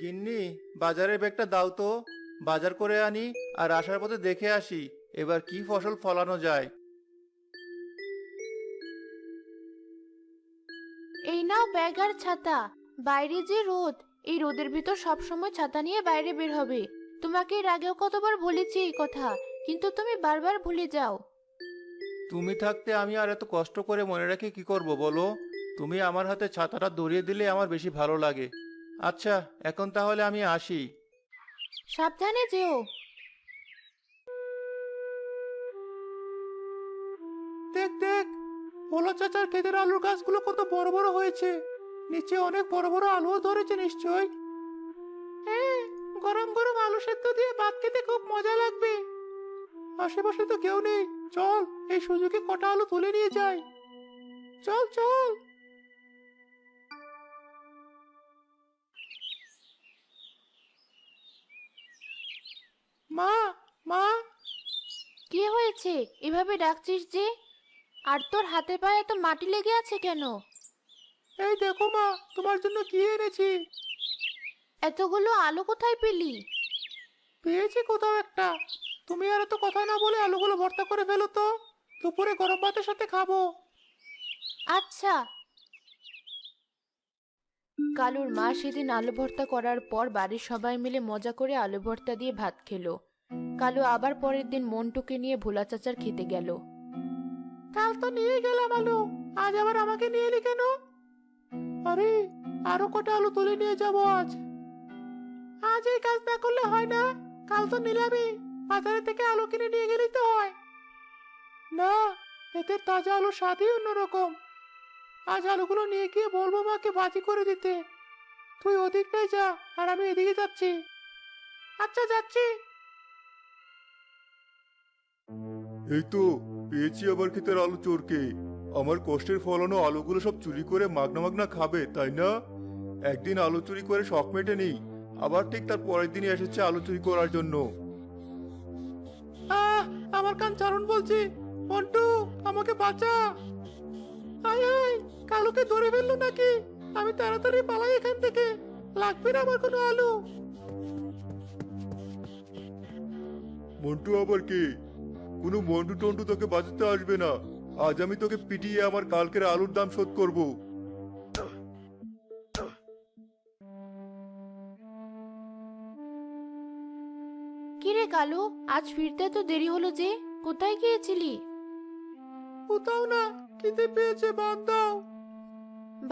গিন্নি, বাজারের ব্যাগটা দাও তো। বাজার করে আনি আর আসার পথে দেখে আসি এবার কি ফসল ফলানো যায়। এই নাও ব্যাগ আর ছাতা। বাইরে যে রোদ, এই রোদের ভিতর সবসময় ছাতা নিয়ে বাইরে বের হবে। তোমাকে এর আগেও কতবার বলেছি এই কথা, কিন্তু তুমি বারবার ভুলে যাও। তুমি থাকতে আমি আর এত কষ্ট করে মনে রাখি কি করব বলো। তুমি আমার হাতে ছাতাটা ধরিয়ে দিলে আমার বেশি ভালো লাগে। আচ্ছা, এখন তাহলে আমি আসি। সাবধানে যেও। দেখ দেখ, ভোলা চাচার ক্ষেতের আলুর গাছগুলো কত বড় বড় হয়েছে। নিচে অনেক বড় বড় আলুও ধরেছে নিশ্চয়। হ্যাঁ, গরম গরম আলু সেদ্ধ দিয়ে ভাত খেতে খুব মজা লাগবে। আশেপাশে তো কেউ নেই, চল এই সুযোগে কটা আলু তুলে নিয়ে যাই। চল চল। মা, মা। কি হয়েছে? এভাবে ডাকছিস যে? আর তোর হাতে পায়ে এত মাটি লেগে আছে কেন? এই দেখো মা, তোমার জন্য কি এনেছি। এতগুলো আলু কোথায় পেলি? পেয়েছি কোথাও একটা। তুমি আর এত কথা না বলে আলুগুলো ভর্তা করে ফেলো তো। দুপুরে গরম ভাতের সাথে খাবো। আচ্ছা। কালুর মা সেদিন আলু ভর্তা করার পর বাড়ির সবাই মিলে মজা করে আলু ভর্তা দিয়ে ভাত খেলো। কালু আবার পরের দিন মন্টুকে নিয়ে ভোলা চাচার খেতে গেল। কাল তো নিয়ে গেলাম আলু, আজ আবার আমাকে নিয়ে এলি কেন? আরে, আরো কটা আলু তুলে নিয়ে যাবো আজ। আজ এই কাজ না করলে হয় না? কাল তো নিলামই, বাজারে থেকে আলু কিনে নিয়ে গেলেই তো হয়। না, এদের তাজা আলুর স্বাদই অন্যরকম। আজ আলুগুলো নিয়ে গিয়ে বলবো মাকে ভাজি করে দিতে। তুই ওদিকটাই যা, আর আমি এদিকে যাচ্ছি। আচ্ছা, যাচ্ছি। এই তো পেয়েছি আবার ক্ষেতের আলু চোরকে। আমার কষ্টের ফলানো আলুগুলো সব চুরি করে মাগনা মাগনা খাবে তাই না? একদিন আলু চুরি করে শখ মেটেনি, আবার ঠিক তার পরের দিনই এসেছে আলু চুরি করার জন্য। আহ, আমার কান চারণ বলছি। মন্টু, আমাকে বাঁচা। আয় আয়, কালুকে ধরে ফেললো নাকি? আমি তাড়াতাড়ি পালাই এখান থেকে। লাগবে না আমার কোনো আলু। মন্টু আবার কে? কোনো মন্টু টন্টু তোকে বাঁচাতে আসবে না। আজ আমি তোকে পিটিয়ে আমার কালকের আলুর দাম শোধ করব। কিরে কালু, আজ ফিরতে তো দেরি হলো যে? কোথায় গিয়েছিলি? কোথাও না, খিদে পেয়েছে, ভাত দাও।